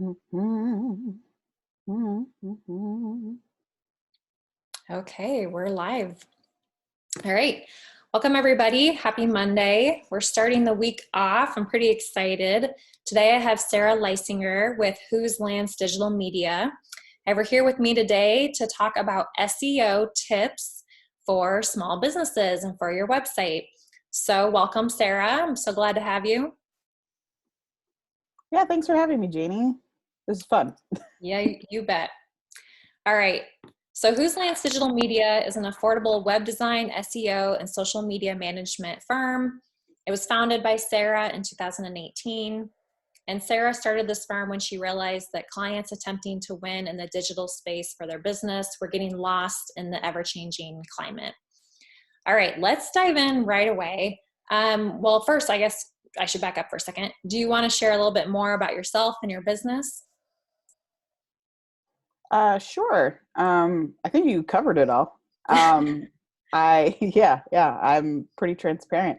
Mhm. Mhm. Okay, we're live. All right. Welcome, everybody. Happy Monday. We're starting the week off. I'm pretty excited. Today, I have Sarah Leisinger with Whose Lands Digital Media. And we're here with me today to talk about SEO tips for small businesses and for your website. So welcome, Sarah. I'm so glad to have you. Yeah, thanks for having me, Janie. This is fun. Yeah, you bet. All right. So Whose Lands Digital Media is an affordable web design, SEO, and social media management firm. It was founded by Sarah in 2018. And Sarah started this firm when she realized that clients attempting to win in the digital space for their business were getting lost in the ever-changing climate. All right, let's dive in right away. Well, first, I guess I should back up for a second. Do you want to share a little bit more about yourself and your business? Sure. I think you covered it all. Yeah, I'm pretty transparent.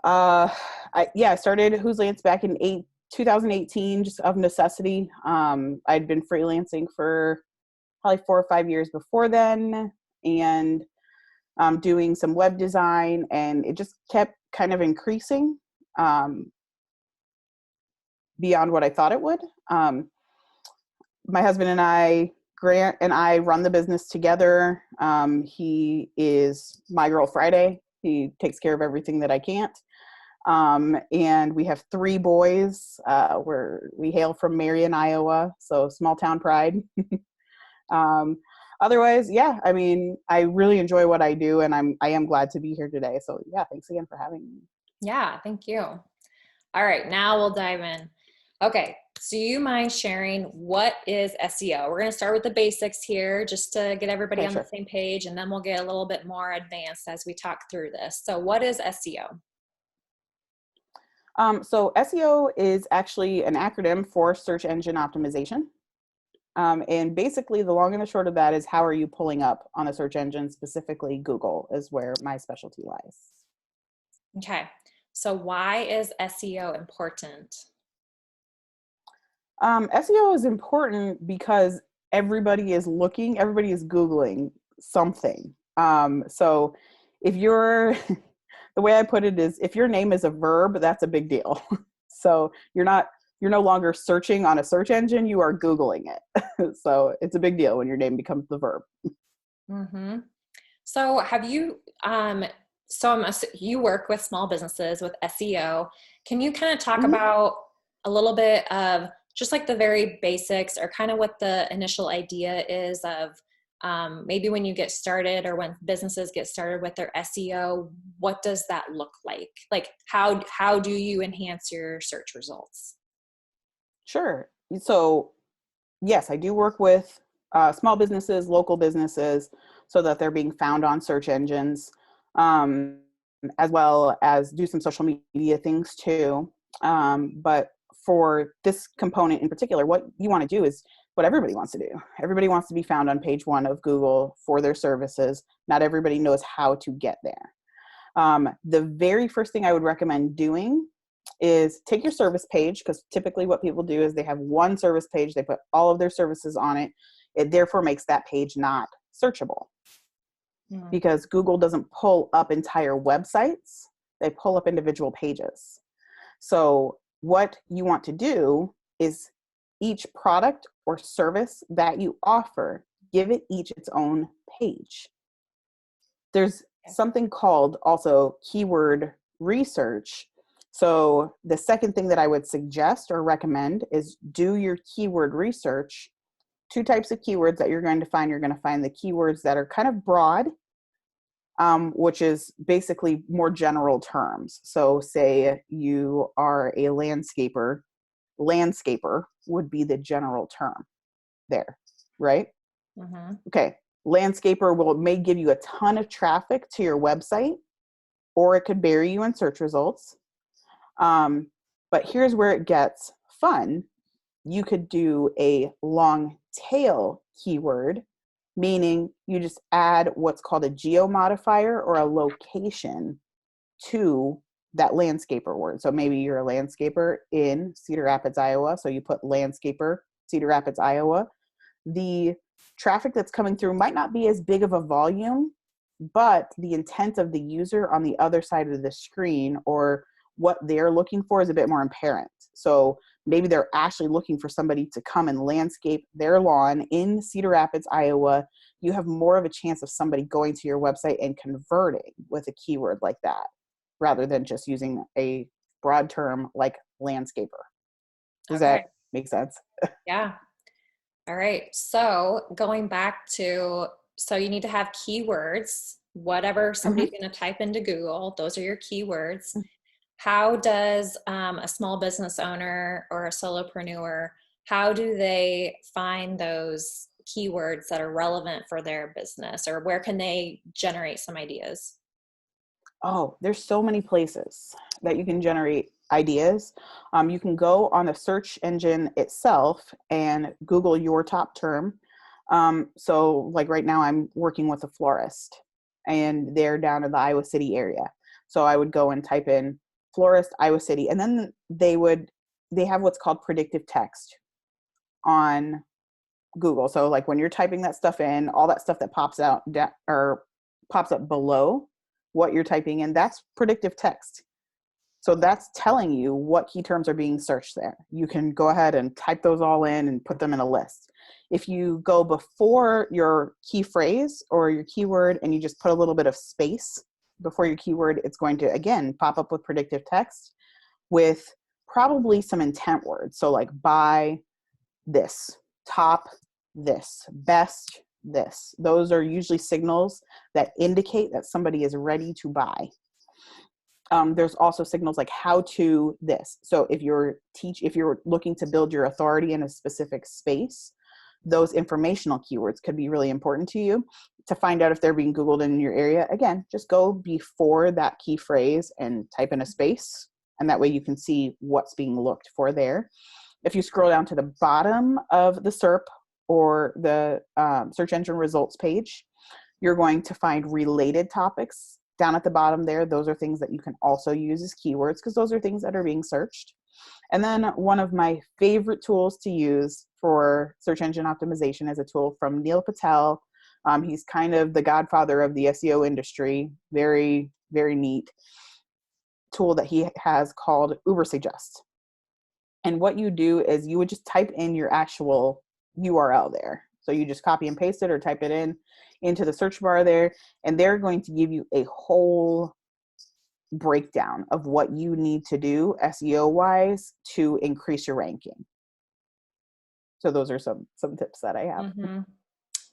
I started Whose Lance back in 2018, just of necessity. I'd been freelancing for probably 4 or 5 years before then, and doing some web design, and it just kept kind of increasing beyond what I thought it would. My husband and I, Grant and I, run the business together. He is my girl Friday. He takes care of everything that I can't. And we have 3 boys. We hail from Marion, Iowa, so small town pride. Otherwise, yeah, I mean, I really enjoy what I do, and I am glad to be here today. So yeah, thanks again for having me. Yeah, thank you. All right, now we'll dive in. Okay, so you mind sharing what is SEO? We're going to start with the basics here just to get everybody Okay, on the sure. same page, and then we'll get a little bit more advanced as we talk through this. So what is SEO? So SEO is actually an acronym for search engine optimization. And basically, the long and the short of that is, how are you pulling up on a search engine, specifically Google is where my specialty lies. Okay, so why is SEO important? SEO is important because everybody is looking, everybody is Googling something. So if you're, the way I put it is, if your name is a verb, that's a big deal. So you're no longer searching on a search engine, you are Googling it. So it's a big deal when your name becomes the verb. Mm-hmm. So have you, you work with small businesses with SEO. Can you kind of talk Mhm. about a little bit of just like the very basics or kind of what the initial idea is of maybe when you get started or when businesses get started with their SEO, what does that look like? Like how do you enhance your search results? Sure. So yes, I do work with small businesses, local businesses, so that they're being found on search engines, um, as well as do some social media things too. But for this component in particular, what you want to do is what everybody wants to do. Everybody wants to be found on page 1 of Google for their services. Not everybody knows how to get there. The very first thing I would recommend doing is take your service page, because typically what people do is they have one service page, they put all of their services on it. It therefore makes that page not searchable, Mm, because Google doesn't pull up entire websites, they pull up individual pages. So what you want to do is each product or service that you offer, give it each its own page. There's something called also keyword research. So the second thing that I would suggest or recommend is do your keyword research. 2 types of keywords that you're going to find. You're going to find the keywords that are kind of broad, which is basically more general terms. So say you are a landscaper, landscaper would be the general term there, right? mm-hmm. Okay, landscaper may give you a ton of traffic to your website, or it could bury you in search results. But here's where it gets fun. You could do a long tail keyword, meaning you just add what's called a geo modifier or a location to that landscaper word. So maybe you're a landscaper in Cedar Rapids, Iowa. So you put landscaper, Cedar Rapids, Iowa. The traffic that's coming through might not be as big of a volume, but the intent of the user on the other side of the screen or what they're looking for is a bit more apparent. So maybe they're actually looking for somebody to come and landscape their lawn in Cedar Rapids, Iowa. You have more of a chance of somebody going to your website and converting with a keyword like that, rather than just using a broad term like landscaper. Does that make sense? Yeah. All right. So going back to, so you need to have keywords, whatever somebody's going to type into Google, those are your keywords. How does a small business owner or a solopreneur, how do they find those keywords that are relevant for their business, or where can they generate some ideas? Oh, there's so many places that you can generate ideas. You can go on the search engine itself and Google your top term. So like right now I'm working with a florist and they're down in the Iowa City area. So I would go and type in florist, Iowa City, and then they have what's called predictive text on Google. So like when you're typing that stuff in, all that stuff that pops out or pops up below what you're typing in, that's predictive text. So that's telling you what key terms are being searched there. You can go ahead and type those all in and put them in a list. If you go before your key phrase or your keyword and you just put a little bit of space before your keyword, it's going to, again, pop up with predictive text with probably some intent words. So like buy this, top this, best this. Those are usually signals that indicate that somebody is ready to buy. There's also signals like how to this. So if you're looking to build your authority in a specific space, those informational keywords could be really important to you to find out if they're being Googled in your area. Again, just go before that key phrase and type in a space, and that way you can see what's being looked for there. If you scroll down to the bottom of the SERP or the search engine results page, you're going to find related topics down at the bottom there. Those are things that you can also use as keywords because those are things that are being searched. And then one of my favorite tools to use for search engine optimization is a tool from Neil Patel. He's kind of the godfather of the SEO industry. Very, very neat tool that he has called Ubersuggest. And what you do is you would just type in your actual URL there. So you just copy and paste it or type it into the search bar there, and they're going to give you a whole breakdown of what you need to do SEO wise to increase your ranking. So those are some tips that I have. Mm-hmm.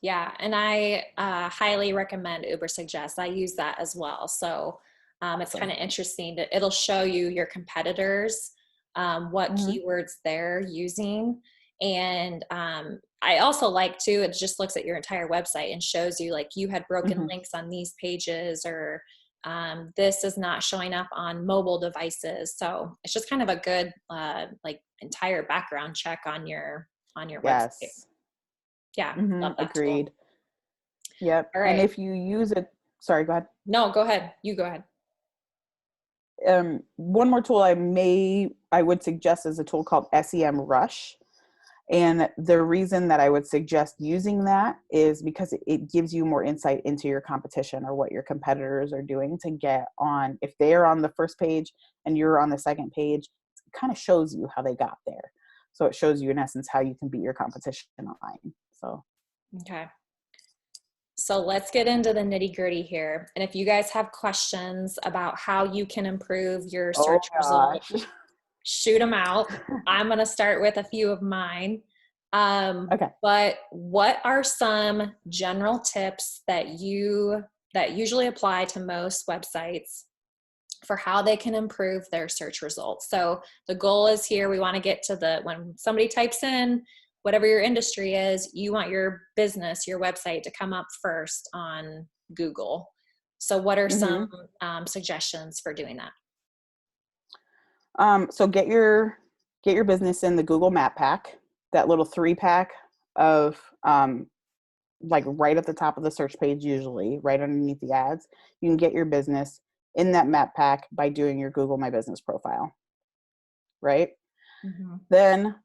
Yeah, and I highly recommend Ubersuggest. I use that as well. So it's kind of interesting. It'll show you your competitors, what keywords they're using. And I also like too, it just looks at your entire website and shows you like you had broken links on these pages, or this is not showing up on mobile devices. So it's just kind of a good like entire background check on your website. Yeah. Love that Agreed. tool. Yep. All right. And if you use it, sorry, go ahead. No, go ahead. You go ahead. One more tool I would suggest is a tool called Sem Rush. And the reason that I would suggest using that is because it gives you more insight into your competition or what your competitors are doing to get on. If they're on the first page and you're on the second page, it kind of shows you how they got there. So it shows you in essence how you can beat your competition online. So, okay. So let's get into the nitty gritty here. And if you guys have questions about how you can improve your search results, shoot them out. I'm going to start with a few of mine. Okay. But what are some general tips that usually apply to most websites for how they can improve their search results? So the goal is here, we want to get to when somebody types in whatever your industry is, you want your business, your website to come up first on Google. So what are some suggestions for doing that? So get your business in the Google Map Pack, that little 3-pack of like right at the top of the search page, usually right underneath the ads. You can get your business in that map pack by doing your Google My Business profile, right? Mm-hmm. Then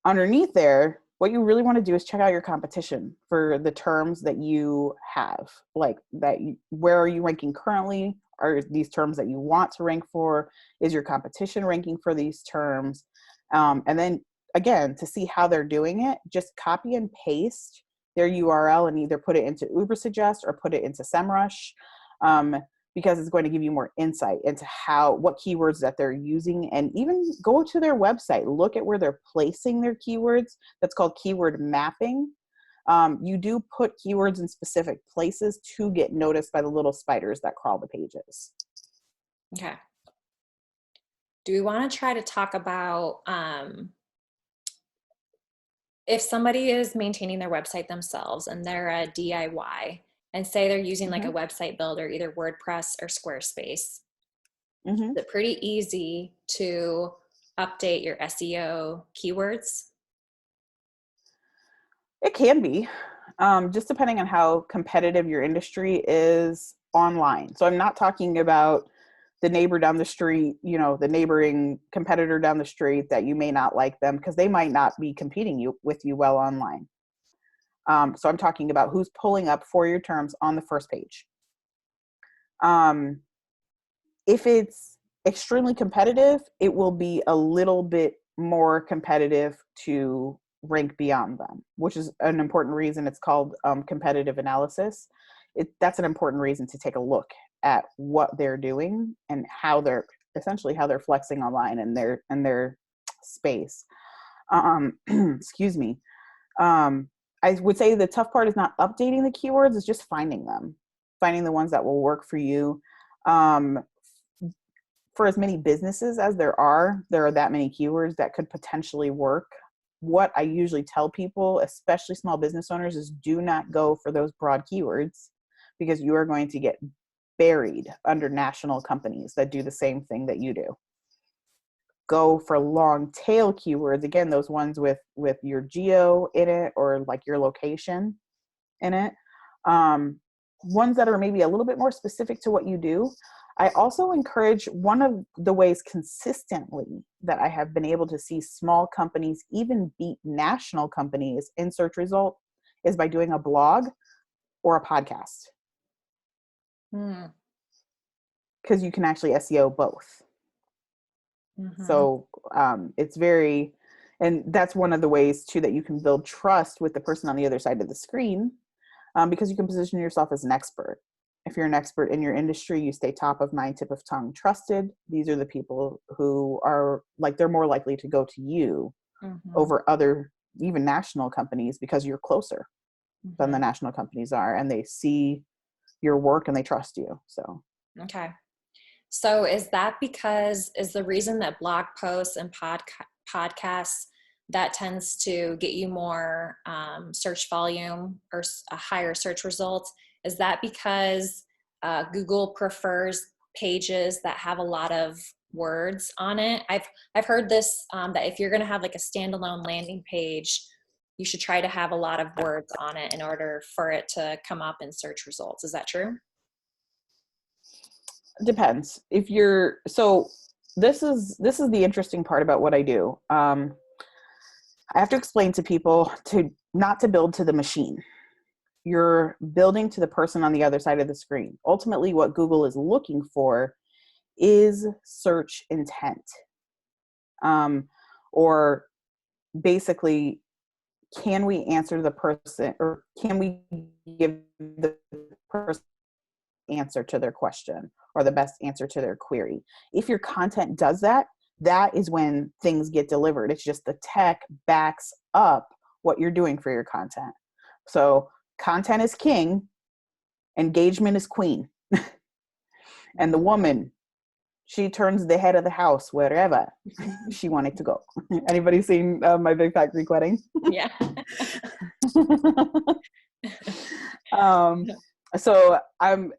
underneath there, what you really want to do is check out your competition for the terms that you have, like where are you ranking currently? Are these terms that you want to rank for? Is your competition ranking for these terms? And then again, to see how they're doing it, just copy and paste their URL and either put it into Ubersuggest or put it into Sem Rush, because it's going to give you more insight into what keywords that they're using, and even go to their website, look at where they're placing their keywords. That's called keyword mapping. You do put keywords in specific places to get noticed by the little spiders that crawl the pages. Okay. Do we want to try to talk about if somebody is maintaining their website themselves and they're a DIY, and say they're using like a website builder, either WordPress or Squarespace, is it pretty easy to update your SEO keywords? It can be, just depending on how competitive your industry is online. So I'm not talking about the neighbor down the street, the neighboring competitor down the street that you may not like them because they might not be competing with you well online. So I'm talking about who's pulling up for your terms on the first page. If it's extremely competitive, it will be a little bit more competitive to rank beyond them, which is an important reason it's called competitive analysis. That's an important reason to take a look at what they're doing and how they're flexing online in their space. Excuse me. I would say the tough part is not updating the keywords, it's just finding the ones that will work for you. For as many businesses as there are that many keywords that could potentially work. What I usually tell people, especially small business owners, is do not go for those broad keywords because you are going to get buried under national companies that do the same thing that you do. Go for long tail keywords. Again, those ones with your geo in it or like your location in it. Ones that are maybe a little bit more specific to what you do. I also encourage, one of the ways consistently that I have been able to see small companies even beat national companies in search result is by doing a blog or a podcast. Because you can actually SEO both. So it's and that's one of the ways too that you can build trust with the person on the other side of the screen, because you can position yourself as an expert. If you're an expert in your industry, you stay top of mind, tip of tongue, trusted. These are the people who are they're more likely to go to you over other, even national companies, because you're closer than the national companies are, and they see your work and they trust you. So, okay. So is the reason that blog posts and podcasts, that tends to get you more search volume or a higher search results? Is that because Google prefers pages that have a lot of words on it? I've heard this, that if you're going to have like a standalone landing page, you should try to have a lot of words on it in order for it to come up in search results. Is that true? Depends. This is the interesting part about what I do. I have to explain to people not to build to the machine. You're building to the person on the other side of the screen. Ultimately, what Google is looking for is search intent. Or basically, can we answer the person, or can we give the person answer to their question or the best answer to their query? If your content does that, that is when things get delivered. It's just the tech backs up what you're doing for your content. So content is king, engagement is queen. And the woman, she turns the head of the house wherever she wanted to go. Anybody seen My Big Fat Greek Wedding? Yeah. So I'm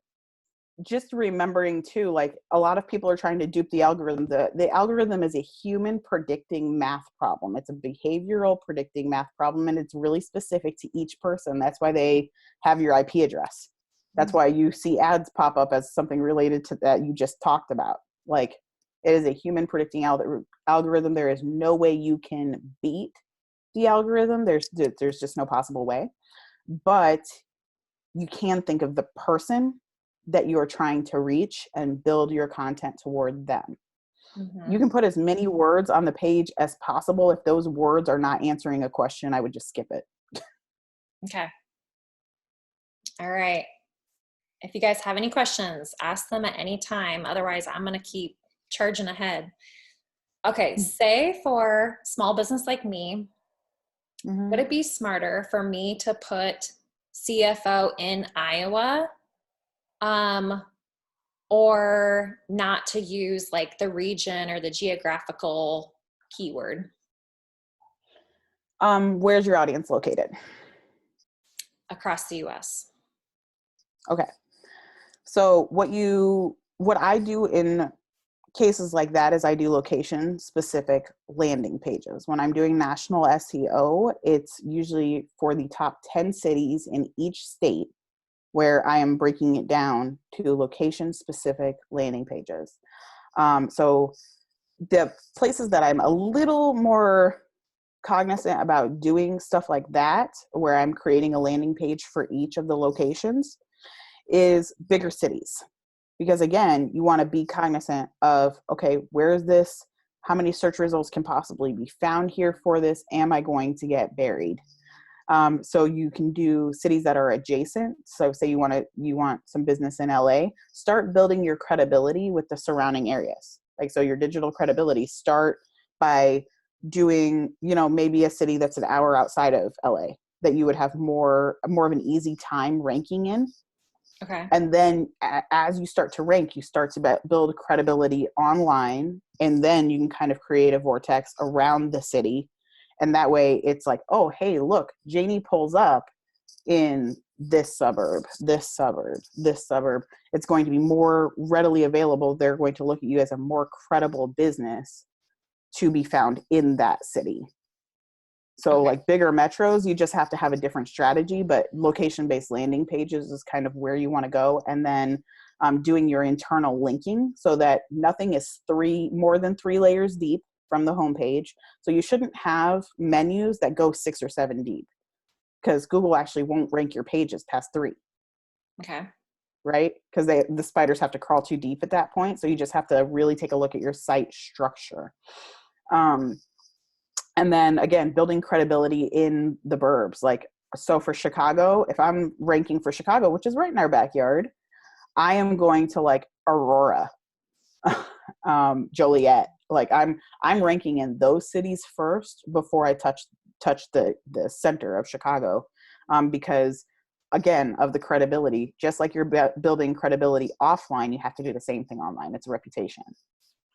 just remembering too, a lot of people are trying to dupe the algorithm. The algorithm is a human predicting math problem. It's a behavioral predicting math problem, and it's really specific to each person. That's why they have your IP address. That's why you see ads pop up as something related to that you just talked about. Like, it is a human predicting algorithm. There is no way you can beat the algorithm. There's just no possible way. But you can think of the person that you are trying to reach and build your content toward them. Mm-hmm. You can put as many words on the page as possible. If those words are not answering a question, I would just skip it. Okay. All right. If you guys have any questions, ask them at any time. Otherwise, I'm going to keep charging ahead. Okay. Say for small business like me, would it be smarter for me to put CFO in Iowa, or not to use like the region or the geographical keyword? Where's your audience located? Across the US. Okay. So what I do in cases like that is I do location specific landing pages. When I'm doing national SEO, it's usually for the top 10 cities in each state, where I am breaking it down to location specific landing pages. So the places that I'm a little more cognizant about doing stuff like that, where I'm creating a landing page for each of the locations, is bigger cities. Because again, you want to be cognizant of, okay, where is this? How many search results can possibly be found here for this? Am I going to get buried? So you can do cities that are adjacent. So say you want some business in LA, start building your credibility with the surrounding areas. Like, so your digital credibility, start by doing, maybe a city that's an hour outside of LA that you would have more of an easy time ranking in. Okay. And then as you start to rank, you start to build credibility online, and then you can kind of create a vortex around the city. And that way it's like, oh, hey, look, Janie pulls up in this suburb, this suburb, this suburb. It's going to be more readily available. They're going to look at you as a more credible business to be found in that city. So like bigger metros, you just have to have a different strategy, but location-based landing pages is kind of where you want to go. And then doing your internal linking so that nothing is more than 3 layers deep from the homepage. So you shouldn't have menus that go 6 or 7 deep, because Google actually won't rank your pages past 3. Okay. Right? Because the spiders have to crawl too deep at that point. So you just have to really take a look at your site structure. And then again, building credibility in the burbs. Like, so for Chicago, if I'm ranking for Chicago, which is right in our backyard, I am going to like Aurora, Joliet. Like I'm ranking in those cities first before I touch the center of Chicago, because again, of the credibility. Just like you're building credibility offline, you have to do the same thing online. It's a reputation.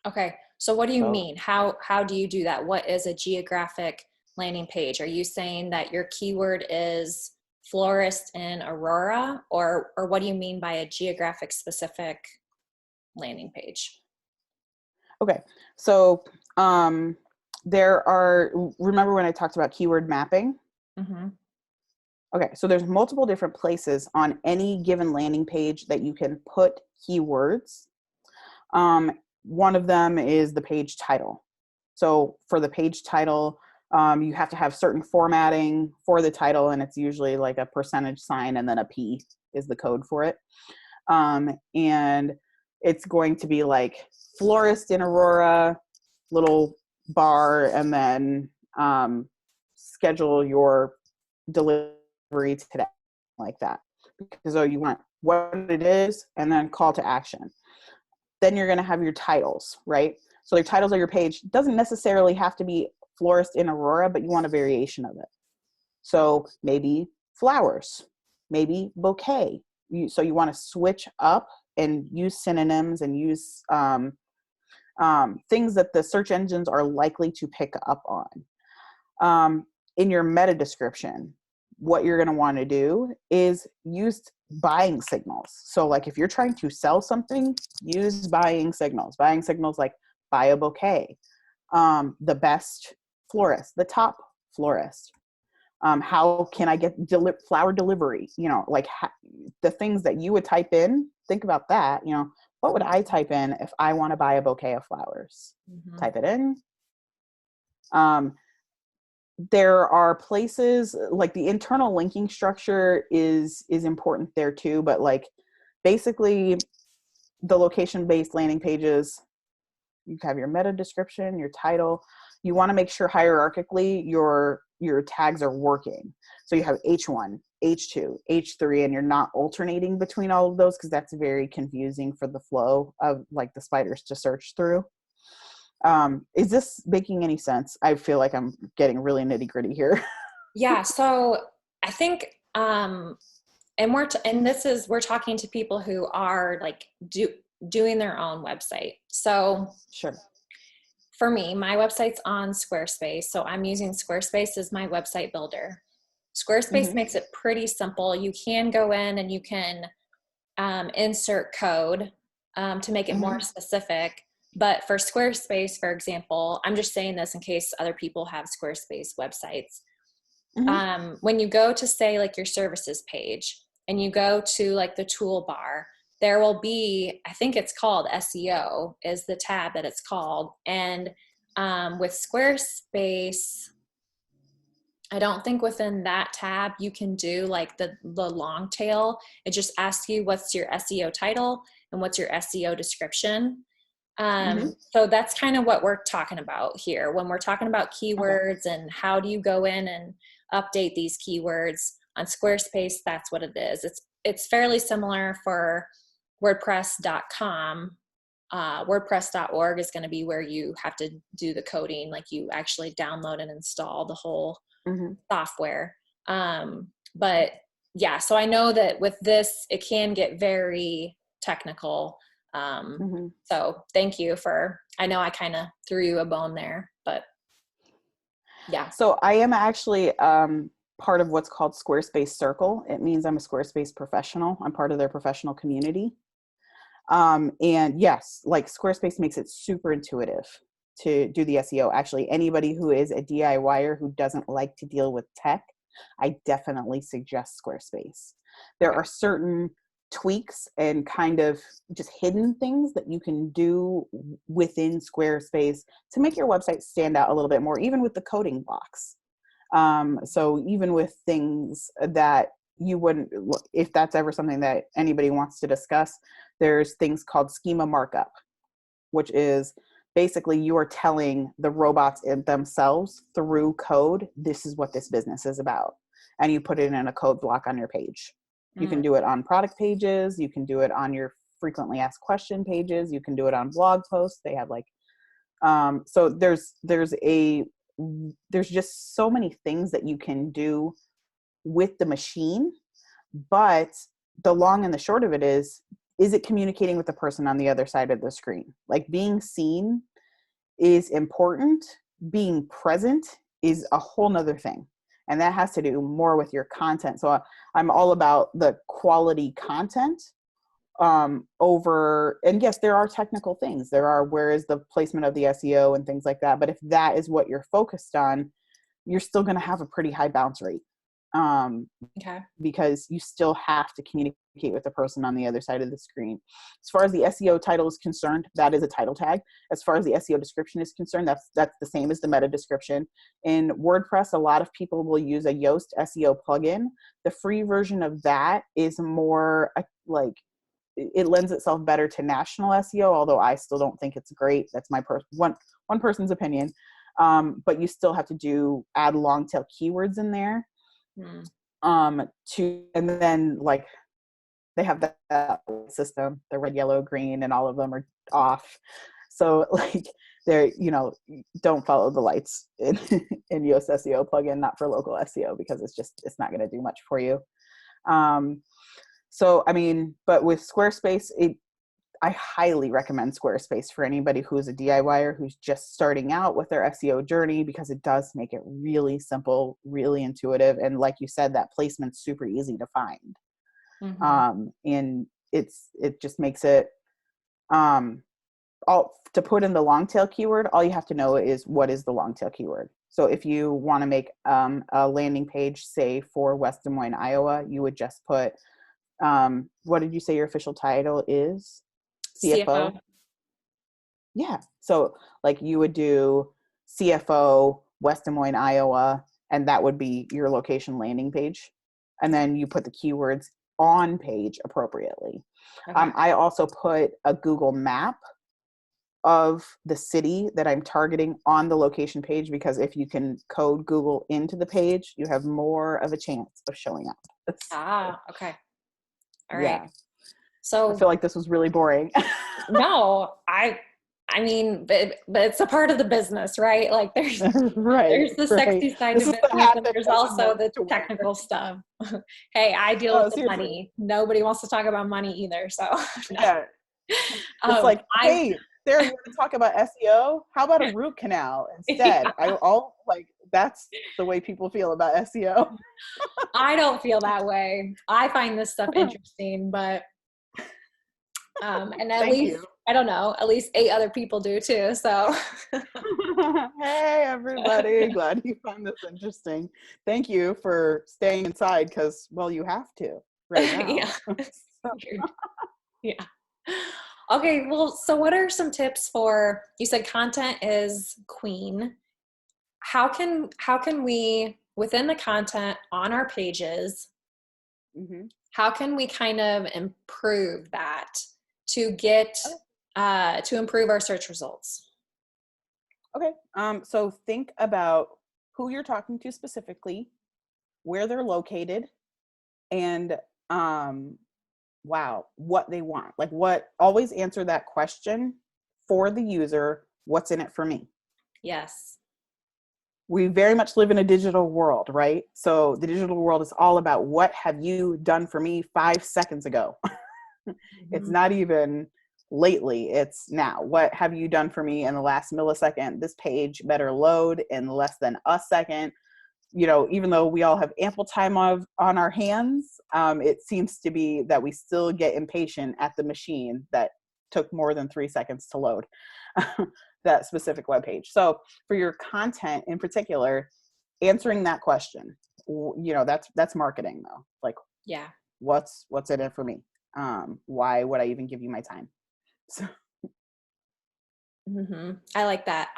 Okay. So what do you mean? How do you do that? What is a geographic landing page? Are you saying that your keyword is florist in Aurora, or what do you mean by a geographic specific landing page? Okay. So remember when I talked about keyword mapping? Mm-hmm. Okay. So there's multiple different places on any given landing page that you can put keywords. One of them is the page title. So for the page title, you have to have certain formatting for the title, and it's usually like a % sign and then a P is the code for it. And it's going to be like florist in Aurora, little bar, and then schedule your delivery today, like that. Because you want what it is and then call to action. Then you're going to have your titles, right? So your titles of your page doesn't necessarily have to be florist in Aurora, but you want a variation of it. So maybe flowers, maybe bouquet. So you want to switch up and use synonyms and use things that the search engines are likely to pick up on. In your meta description, what you're going to want to do is use buying signals. So like if you're trying to sell something, use buying signals. Buying signals like buy a bouquet, the best florist, the top florist. How can I get flower delivery? You know, like the things that you would type in, think about that. You know, what would I type in if I want to buy a bouquet of flowers? Mm-hmm. Type it in. There are places like the internal linking structure is important there too, but like basically the location-based landing pages, you have your meta description, your title. You want to make sure hierarchically your tags are working. So you have H1, H2, H3, and you're not alternating between all of those, because that's very confusing for the flow of like the spiders to search through. Is this making any sense? I feel like I'm getting really nitty gritty here. Yeah. So I think, and we're talking to people who are like doing their own website. So Sure. for me, my website's on Squarespace. So I'm using Squarespace as my website builder. Squarespace makes it pretty simple. You can go in and you can insert code to make it more specific. But for Squarespace, for example, I'm just saying this in case other people have Squarespace websites. When you go to say like your services page and you go to like the toolbar, there will be, I think it's called SEO is the tab that it's called. And with Squarespace, I don't think within that tab you can do like the long tail. It just asks you what's your SEO title and what's your SEO description. So that's kind of what we're talking about here. When we're talking about keywords and how do you go in and update these keywords on Squarespace, that's what it is. It's fairly similar for WordPress.com. WordPress.org is going to be where you have to do the coding, like you actually download and install the whole software. But yeah, so I know that with this, it can get very technical. So thank you I know I kind of threw you a bone there, but yeah. So I am actually part of what's called Squarespace Circle. It means I'm a Squarespace professional. I'm part of their professional community. And yes, like Squarespace makes it super intuitive to do the SEO. Actually, anybody who is a DIYer who doesn't like to deal with tech, I definitely suggest Squarespace. There are certain tweaks and kind of just hidden things that you can do within Squarespace to make your website stand out a little bit more, even with the coding blocks. So even with things that you wouldn't, if that's ever something that anybody wants to discuss, there's things called Schema Markup, which is basically you are telling the robots themselves through code, this is what this business is about. And you put it in a code block on your page. You can do it on product pages. You can do it on your frequently asked question pages. You can do it on blog posts. They have like, so there's just so many things that you can do with the machine, but the long and the short of it is it communicating with the person on the other side of the screen? Like being seen is important. Being present is a whole nother thing. And that has to do more with your content. So I'm all about the quality content over, and yes, there are technical things. There are, where is the placement of the SEO and things like that. But if that is what you're focused on, you're still going to have a pretty high bounce rate. Because you still have to communicate with the person on the other side of the screen. As far as the SEO title is concerned, that is a title tag. As far as the SEO description is concerned, that's the same as the meta description. In WordPress, a lot of people will use a Yoast SEO plugin. The free version of that is more like, it lends itself better to national SEO, although I still don't think it's great. That's my one person's opinion. But you still have to add long tail keywords in there. And then like they have that system, the red, yellow, green, and all of them are off. So like they're, don't follow the lights in Yoast SEO plugin, not for local SEO, because it's not going to do much for you. So, I mean, but with Squarespace, I highly recommend Squarespace for anybody who's a DIYer who's just starting out with their SEO journey, because it does make it really simple, really intuitive. And like you said, that placement's super easy to find. And it just makes it, to put in the long tail keyword, all you have to know is what is the long tail keyword. So if you want to make a landing page, say for West Des Moines, Iowa, you would just put, what did you say your official title is? CFO? Yeah. So like you would do CFO, West Des Moines, Iowa, and that would be your location landing page. And then you put the keywords on page appropriately. Okay. I also put a Google map of the city that I'm targeting on the location page, because if you can code Google into the page, you have more of a chance of showing up. Okay. All Yeah. right. So I feel like this was really boring. no, I mean, but it's a part of the business, right? Like there's the sexy side This of is the business, hat and that there's no one also wants the to wear. technical stuff. Hey, I deal with the Seriously. money. Nobody wants to talk about money either. So no. Yeah. It's like, hey, Sarah, you want to talk about SEO? How about a root canal instead? Yeah. That's the way people feel about SEO. I don't feel that way. I find this stuff interesting, but and at least I don't know, at least 8 other people do too. So hey everybody, glad you found this interesting. Thank you for staying inside, because well, you have to right now. Yeah. Yeah. Okay, well, so what are some tips for, you said content is queen. How can we, within the content on our pages, how can we kind of improve that to get to improve our search results? Okay. So think about who you're talking to specifically, where they're located, and what they want. Always answer that question for the user, what's in it for me? Yes. We very much live in a digital world, right? So the digital world is all about, what have you done for me 5 seconds ago? It's not even lately, it's now. What have you done for me in the last millisecond? This page better load in less than a second. Even though we all have ample time on our hands, it seems to be that we still get impatient at the machine that took more than 3 seconds to load that specific web page. So for your content in particular, answering that question, that's marketing though. Like, yeah, what's in it for me? Why would I even give you my time? So. I like that.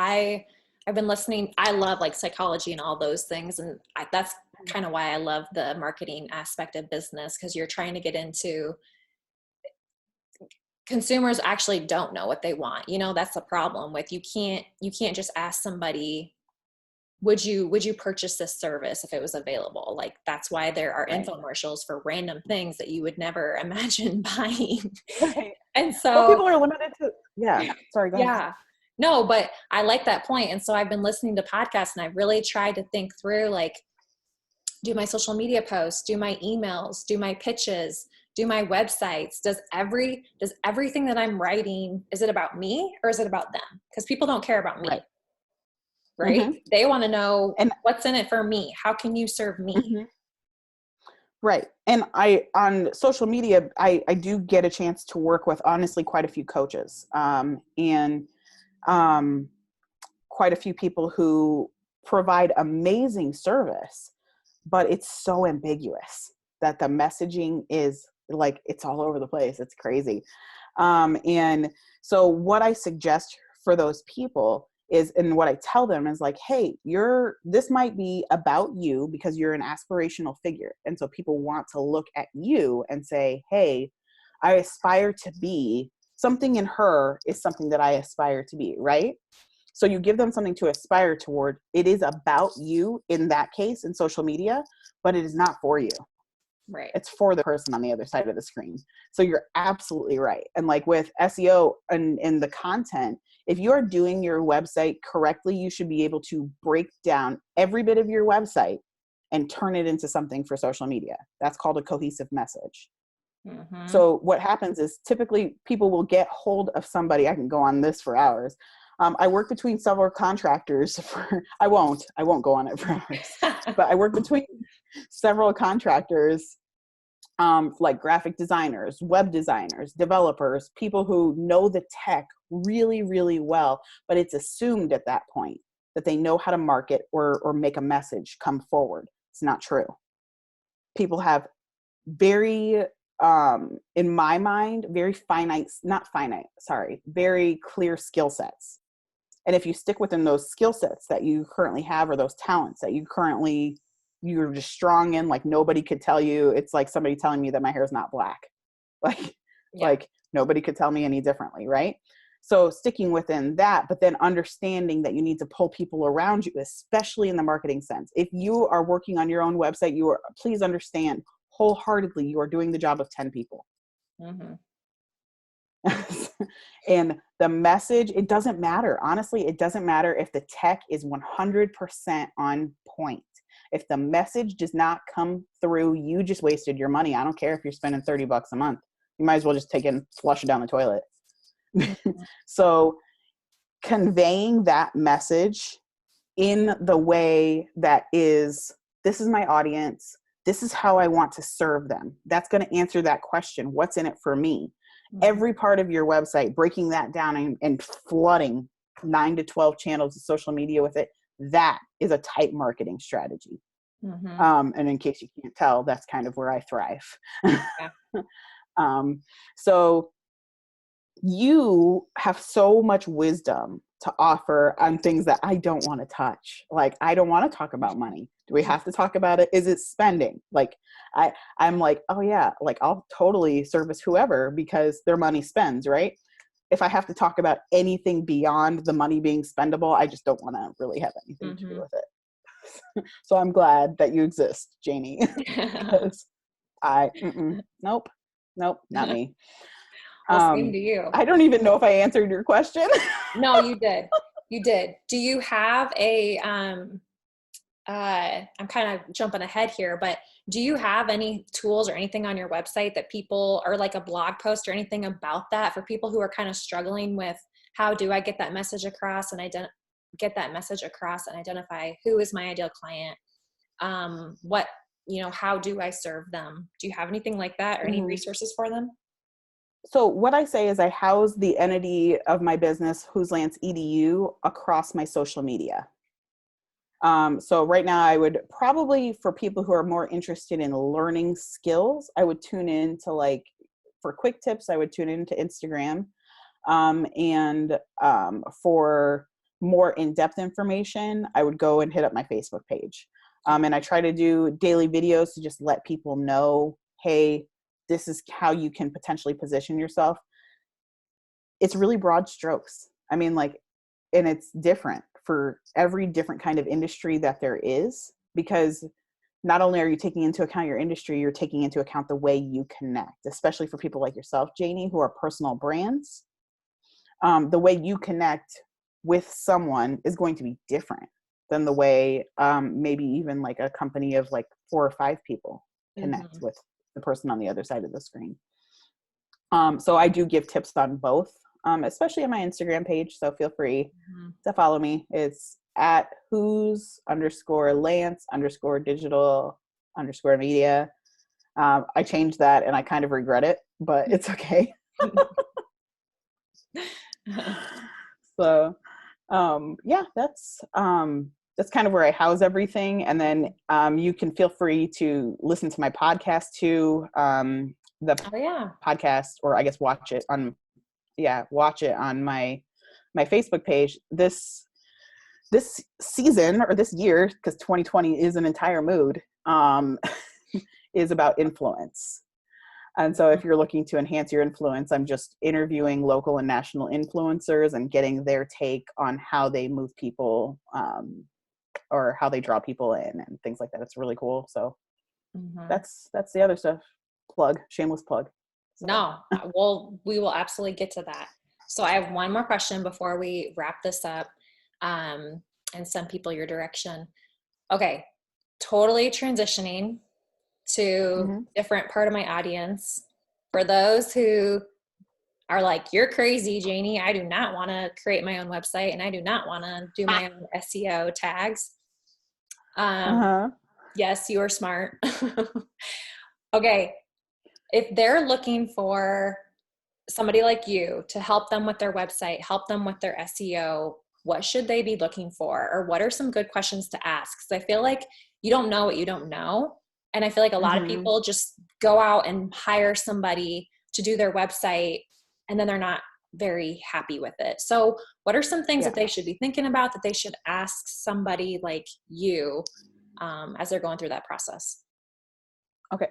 I've been listening. I love like psychology and all those things. And that's kind of why I love the marketing aspect of business, because you're trying to get into, consumers actually don't know what they want. That's the problem with, you can't just ask somebody, would you purchase this service if it was available? Like, that's why there are infomercials for random things that you would never imagine buying. Right. And so, well, people are limited to, sorry, go ahead. Yeah. No, but I like that point. And so I've been listening to podcasts, and I've really tried to think through, like, do my social media posts, do my emails, do my pitches, do my websites. Does everything that I'm writing, is it about me or is it about them? Because people don't care about me. Right? They want to know, what's in it for me. How can you serve me? Right. And on social media, I do get a chance to work with, honestly, quite a few coaches, and quite a few people who provide amazing service, but it's so ambiguous that the messaging is like, it's all over the place. It's crazy. And so what I suggest for those people is, and what I tell them is like, hey, this might be about you because you're an aspirational figure. And so people want to look at you and say, hey, I aspire to be something in her is something that I aspire to be, right? So you give them something to aspire toward. It is about you in that case in social media, but it is not for you. Right. It's for the person on the other side of the screen. So you're absolutely right. And like with SEO and the content, if you are doing your website correctly, you should be able to break down every bit of your website and turn it into something for social media. That's called a cohesive message. So what happens is, typically people will get hold of somebody. I can go on this for hours. I work between several contractors I won't go on it for hours, but I work between several contractors like graphic designers, web designers, developers, people who know the tech really, really well, but it's assumed at that point that they know how to market or make a message come forward. It's not true. People have very, in my mind, very very clear skill sets. And if you stick within those skill sets that you currently have, or those talents that you're just strong in, like nobody could tell you, it's like somebody telling me that my hair is not black. Like nobody could tell me any differently, right? So sticking within that, but then understanding that you need to pull people around you, especially in the marketing sense. If you are working on your own website, please understand wholeheartedly, you are doing the job of 10 people. Mm-hmm. And the message, it doesn't matter. Honestly, it doesn't matter if the tech is 100% on point. If the message does not come through, you just wasted your money. I don't care if you're spending $30 a month. You might as well just take it and flush it down the toilet. So conveying that message in the way that is, this is my audience, this is how I want to serve them. That's going to answer that question. What's in it for me? Mm-hmm. Every part of your website, breaking that down and flooding 9 to 12 channels of social media with it, that is a type marketing strategy. Mm-hmm. And in case you can't tell, that's kind of where I thrive. Yeah. So you have so much wisdom to offer on things that I don't want to touch. Like, I don't want to talk about money. Do we have to talk about it? Is it spending? Like, I'm like, oh yeah, like I'll totally service whoever because their money spends, right? If I have to talk about anything beyond the money being spendable, I just don't want to really have anything to do with it. So I'm glad that you exist, Janie. Because nope, not me. Well, same to you. I don't even know if I answered your question. No, you did. You did. Do you have a, I'm kind of jumping ahead here, but do you have any tools or anything on your website that people, or like a blog post or anything about that for people who are kind of struggling with how do I get that message across and identify who is my ideal client? How do I serve them? Do you have anything like that or any resources for them? So what I say is I house the entity of my business, Whose Lance EDU, across my social media. So right now I would probably, for people who are more interested in learning skills, I would tune in to for quick tips, I would tune into Instagram. And for more in-depth information, I would go and hit up my Facebook page. And I try to do daily videos to just let people know, hey, this is how you can potentially position yourself. It's really broad strokes. I mean, and it's different for every different kind of industry that there is, because not only are you taking into account your industry, you're taking into account the way you connect, especially for people like yourself, Janie, who are personal brands. The way you connect with someone is going to be different than the way maybe even like a company of 4 or 5 people connect with the person on the other side of the screen. So I do give tips on both, especially on my Instagram page. So feel free to follow me. It's at whose_lance_digital_media. I changed that and I kind of regret it, but it's okay. So yeah, that's kind of where I house everything. And then you can feel free to listen to my podcast too. Podcast, or I guess watch it on my Facebook page. This season, or this year, because 2020 is an entire mood, is about influence. And so if you're looking to enhance your influence, I'm just interviewing local and national influencers and getting their take on how they move people, or how they draw people in and things like that. It's really cool. So that's the other stuff. Shameless plug. So. No, well, we will absolutely get to that. So I have one more question before we wrap this up, and send people your direction. Okay. Totally transitioning to different part of my audience. For those who are like, you're crazy, Janie, I do not want to create my own website and I do not want to do my own SEO tags. Yes, you are smart. Okay. If they're looking for somebody like you to help them with their website, help them with their SEO, what should they be looking for? Or what are some good questions to ask? Because I feel like you don't know what you don't know. And I feel like a lot of people just go out and hire somebody to do their website, and then they're not very happy with it. So what are some things that they should be thinking about, that they should ask somebody like you as they're going through that process? Okay.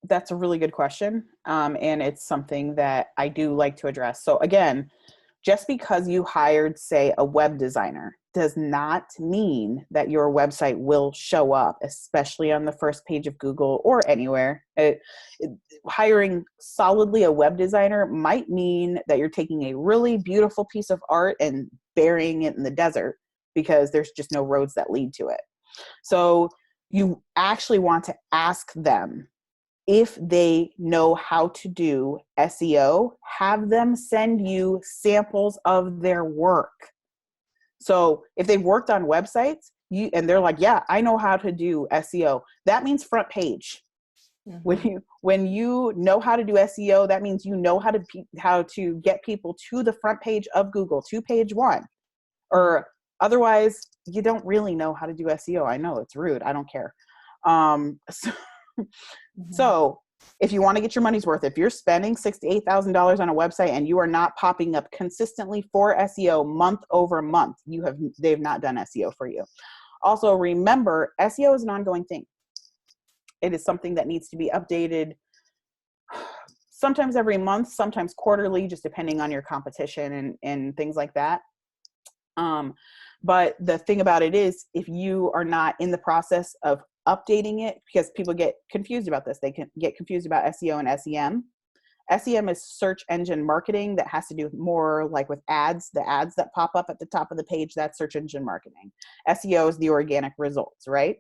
That's a really good question. And it's something that I do like to address. So again, just because you hired, say, a web designer does not mean that your website will show up, especially on the first page of Google or anywhere. Hiring solidly a web designer might mean that you're taking a really beautiful piece of art and burying it in the desert because there's just no roads that lead to it. So you actually want to ask them if they know how to do SEO, have them send you samples of their work. So if they've worked on websites, and they're like, yeah, I know how to do SEO, that means front page. When you know how to do SEO, that means you know how to get people to the front page of Google, to page one. Or otherwise, you don't really know how to do SEO. I know it's rude. I don't care. So if you want to get your money's worth, if you're spending $6,000 to $8,000 on a website and you are not popping up consistently for SEO month over month, they've not done SEO for you. Also, remember, SEO is an ongoing thing. It is something that needs to be updated sometimes every month, sometimes quarterly, just depending on your competition and things like that. But the thing about it is, if you are not in the process of updating it, because people get confused about this, they can get confused about SEO and SEM. SEM is search engine marketing that has to do more like with ads, the ads that pop up at the top of the page, that's search engine marketing. SEO is the organic results, right?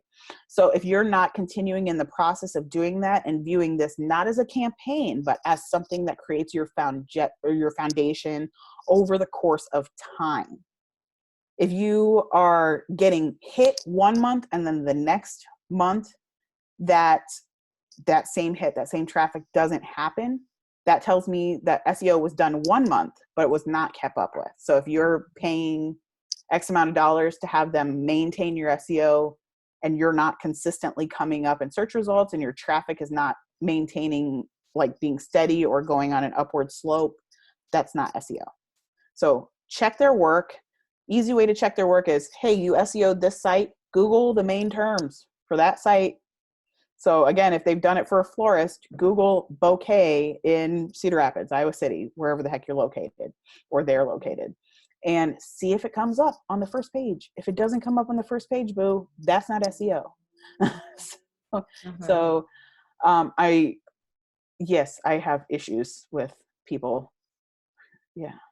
So if you're not continuing in the process of doing that and viewing this not as a campaign, but as something that creates your foundation over the course of time. If you are getting hit one month and then the next month that same hit, that same traffic doesn't happen, that tells me that SEO was done 1 month, but it was not kept up with. So if you're paying X amount of dollars to have them maintain your SEO and you're not consistently coming up in search results and your traffic is not maintaining, like being steady or going on an upward slope, that's not SEO. So check their work. Easy way to check their work is, hey, you SEO'd this site, Google the main terms for that site. So again, if they've done it for a florist, Google bouquet in Cedar Rapids, Iowa City, wherever the heck you're located or they're located, and see if it comes up on the first page. If it doesn't come up on the first page, boo, that's not SEO. So I have issues with people,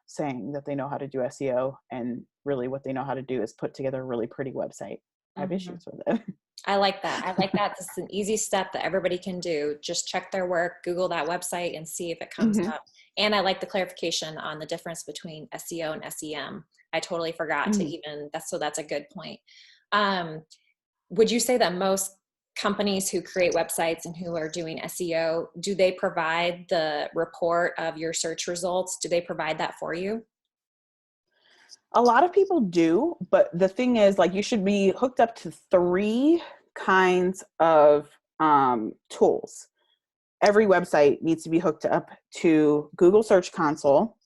saying that they know how to do SEO, and really what they know how to do is put together a really pretty website. I have issues with it. I like that. I like that. This is an easy step that everybody can do. Just check their work, Google that website, and see if it comes up. And I like the clarification on the difference between SEO and SEM. I totally forgot to that's a good point. Would you say that most companies who create websites and who are doing SEO, do they provide the report of your search results? Do they provide that for you? A lot of people do, but the thing is, like, you should be hooked up to 3 kinds of tools. Every website needs to be hooked up to Google Search Console,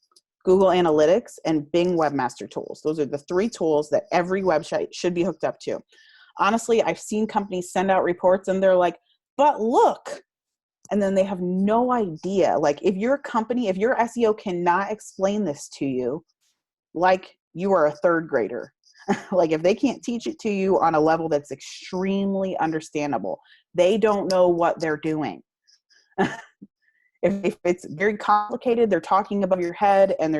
Google Analytics, and Bing Webmaster Tools. Those are the 3 tools that every website should be hooked up to. Honestly, I've seen companies send out reports and they're like, but look, and then they have no idea. Like, if your SEO cannot explain this to you, like you are a 3rd grader. Like, if they can't teach it to you on a level that's extremely understandable, they don't know what they're doing. If it's very complicated, they're talking above your head and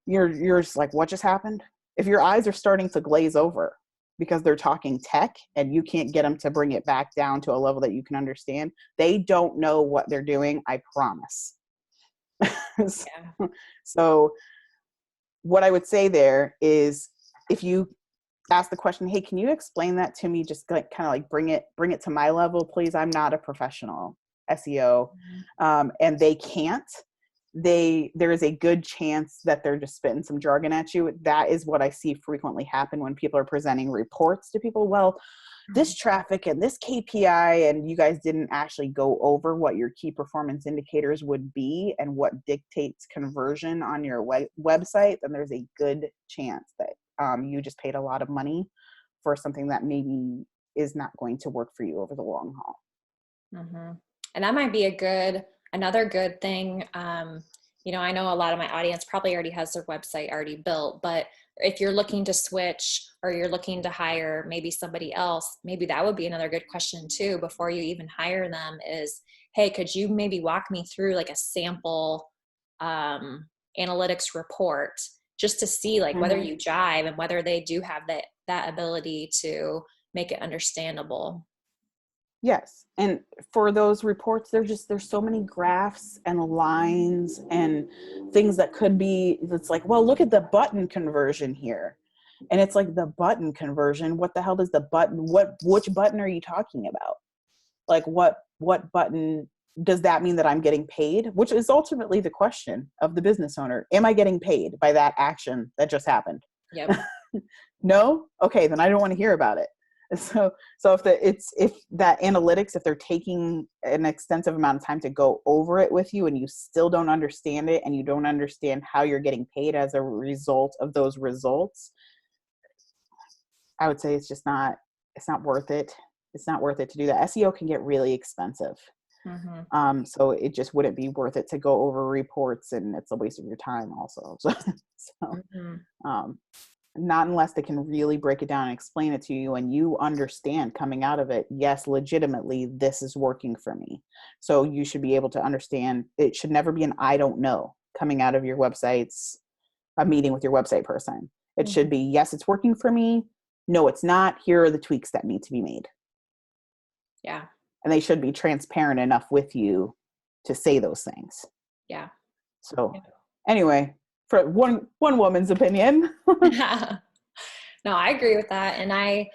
you're just like, what just happened? If your eyes are starting to glaze over because they're talking tech and you can't get them to bring it back down to a level that you can understand, they don't know what they're doing, I promise. So what I would say there is, if you ask the question, hey, can you explain that to me? Just like, kind of like bring it to my level, please. I'm not a professional. SEO, and they can't, there is a good chance that they're just spitting some jargon at you. That is what I see frequently happen when people are presenting reports to people. Well, this traffic and this KPI, and you guys didn't actually go over what your key performance indicators would be and what dictates conversion on your website, then there's a good chance that you just paid a lot of money for something that maybe is not going to work for you over the long haul. Mm-hmm. And that might be another good thing. You know, I know a lot of my audience probably already has their website already built, but if you're looking to switch or you're looking to hire maybe somebody else, maybe that would be another good question too, before you even hire them is, hey, could you maybe walk me through like a sample analytics report just to see like whether you jive and whether they do have that ability to make it understandable. Yes. And for those reports, there's so many graphs and lines and things that could be, it's like, well, look at the button conversion here. And it's like, the button conversion, what the hell does the button, which button are you talking about? Like what button, does that mean that I'm getting paid? Which is ultimately the question of the business owner. Am I getting paid by that action that just happened? Yep. No? Okay, then I don't want to hear about it. So if that analytics, if they're taking an extensive amount of time to go over it with you and you still don't understand it and you don't understand how you're getting paid as a result of those results, I would say it's not worth it. It's not worth it to do that. SEO can get really expensive. Mm-hmm. So it just wouldn't be worth it to go over reports, and it's a waste of your time also. Not unless they can really break it down and explain it to you and you understand coming out of it, yes, legitimately, this is working for me. So you should be able to understand. It should never be an I don't know coming out of your website's a meeting with your website person. It should be, yes, it's working for me. No, it's not. Here are the tweaks that need to be made. Yeah. And they should be transparent enough with you to say those things. Yeah. So anyway, for one woman's opinion. No, I agree with that. And I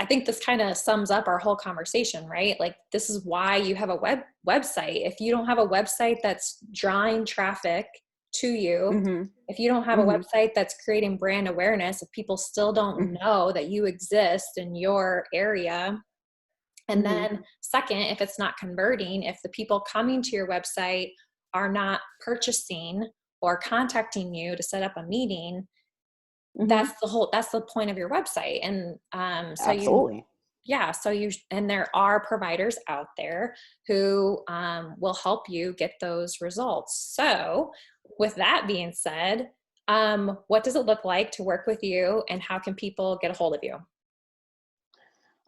think this kind of sums up our whole conversation, right? Like, this is why you have a website. If you don't have a website that's drawing traffic to you, if you don't have a website that's creating brand awareness, if people still don't know that you exist in your area, and then second, if it's not converting, if the people coming to your website are not purchasing or contacting you to set up a meeting, that's the point of your website. And so Absolutely. and there are providers out there who will help you get those results. So with that being said, what does it look like to work with you, and how can people get a hold of you?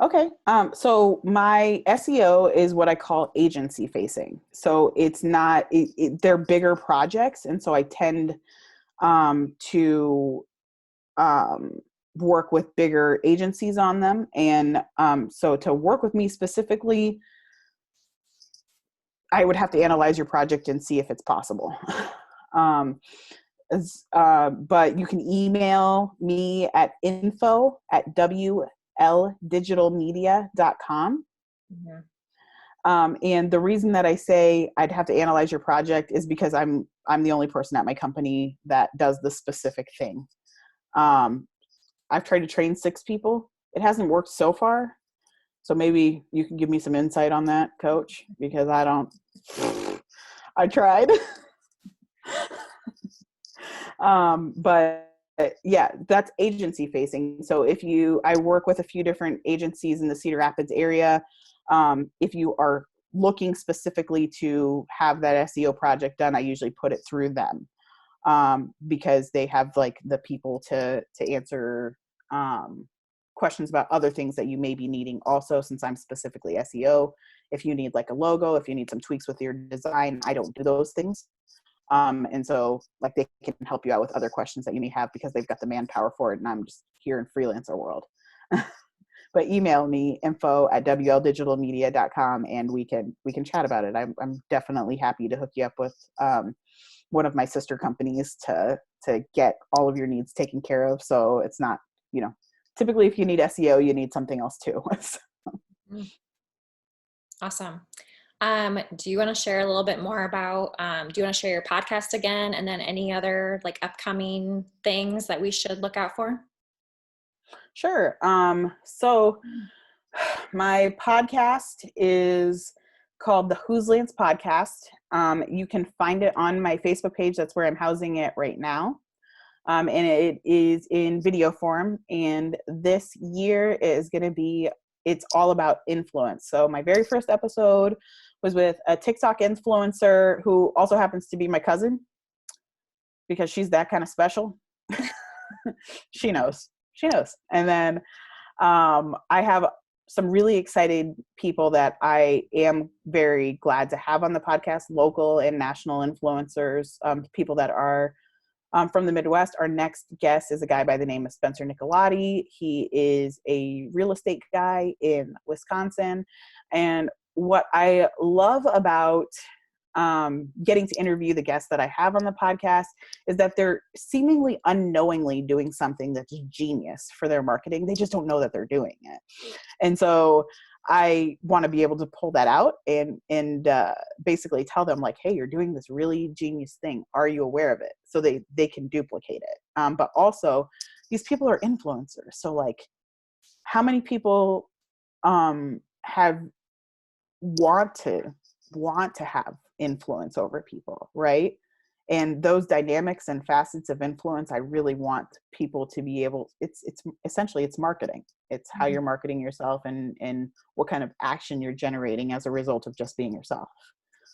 Okay. So my SEO is what I call agency facing. So it's not, they're bigger projects. And so I tend to work with bigger agencies on them. And so to work with me specifically, I would have to analyze your project and see if it's possible. But you can email me at info@wldigitalmedia.com. And the reason that I say I'd have to analyze your project is because I'm the only person at my company that does this specific thing. I've tried to train 6 people. It hasn't worked so far. So maybe you can give me some insight on that, Coach, because I tried. But yeah, that's agency facing. So I work with a few different agencies in the Cedar Rapids area. If you are looking specifically to have that SEO project done, I usually put it through them, because they have like the people to answer questions about other things that you may be needing also, since I'm specifically SEO. If you need like a logo, if you need some tweaks with your design, I don't do those things. And so like they can help you out with other questions that you may have because they've got the manpower for it, and I'm just here in freelancer world. But email me info@wldigitalmedia.com and we can chat about it. I'm definitely happy to hook you up with one of my sister companies to get all of your needs taken care of. So it's not, typically if you need SEO, you need something else too. Awesome. Do you want to share a little bit more about, do you want to share your podcast again, and then any other like upcoming things that we should look out for? Sure. So my podcast is called the Whose Lance Podcast. You can find it on my Facebook page. That's where I'm housing it right now. And it is in video form. And this year is going to be, it's all about influence. So my very first episode was with a TikTok influencer who also happens to be my cousin, because she's that kind of special. She knows. And then I have some really excited people that I am very glad to have on the podcast, local and national influencers, people that are from the Midwest. Our next guest is a guy by the name of Spencer Nicolati. He is a real estate guy in Wisconsin. And what I love about getting to interview the guests that I have on the podcast is that they're seemingly unknowingly doing something that's genius for their marketing. They just don't know that they're doing it. And so I want to be able to pull that out and basically tell them like, hey, you're doing this really genius thing. Are you aware of it? So they can duplicate it. But also these people are influencers. So like, how many people have want to have influence over people, right? And those dynamics and facets of influence, I really want people to be able, it's essentially it's marketing. It's how you're marketing yourself and what kind of action you're generating as a result of just being yourself,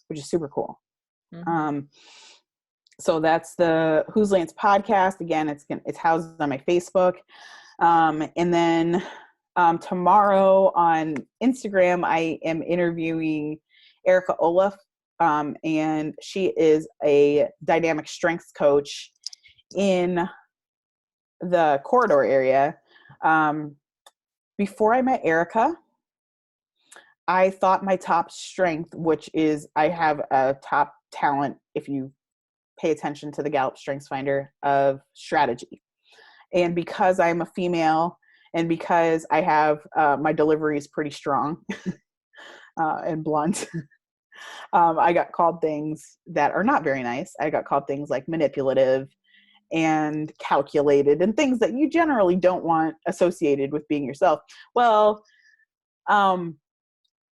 which is super cool. So that's the Whose Lance podcast. Again, it's housed on my Facebook. And then tomorrow on Instagram, I am interviewing Erica Olaf. And she is a dynamic strengths coach in the corridor area. Before I met Erica, I thought my top strength, which is I have a top talent, if you pay attention to the Gallup Strengths Finder, of strategy. And because I'm a female and because I have my delivery is pretty strong and blunt, I got called things that are not very nice. I got called things like manipulative and calculated and things that you generally don't want associated with being yourself. Well, and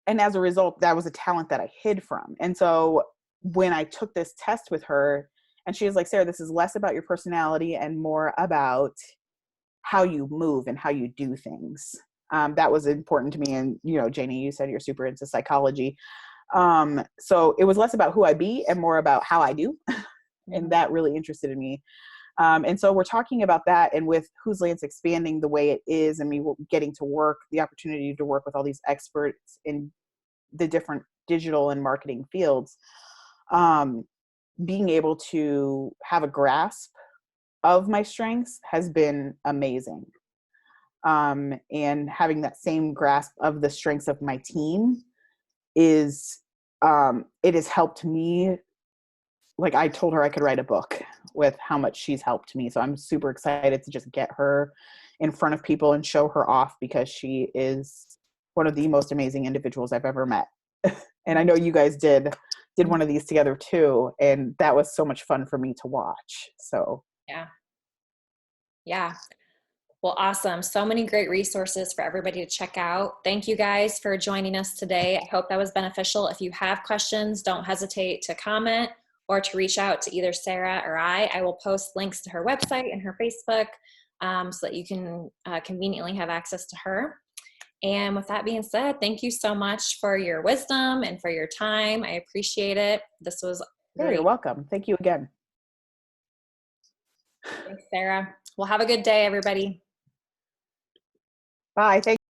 as a result, that was a talent that I hid from. And so when I took this test with her, and she was like, Sarah, this is less about your personality and more about how you move and how you do things. That was important to me. And, you know, Janie, you said you're super into psychology. So it was less about who I be and more about how I do. And that really interested me. And so we're talking about that, and with Whose Lance expanding the way it is, and me getting to work, the opportunity to work with all these experts in the different digital and marketing fields, being able to have a grasp of my strengths has been amazing. And having that same grasp of the strengths of my team is, it has helped me. Like, I told her I could write a book with how much she's helped me. So I'm super excited to just get her in front of people and show her off, because she is one of the most amazing individuals I've ever met. And I know you guys did one of these together too. And that was so much fun for me to watch. So yeah. Well, awesome. So many great resources for everybody to check out. Thank you guys for joining us today. I hope that was beneficial. If you have questions, don't hesitate to comment or to reach out to either Sarah or I. I will post links to her website and her Facebook so that you can conveniently have access to her. And with that being said, thank you so much for your wisdom and for your time. I appreciate it. This was great. You're welcome. Thank you again. Thanks, Sarah. Well, have a good day, everybody. Bye. Thank you.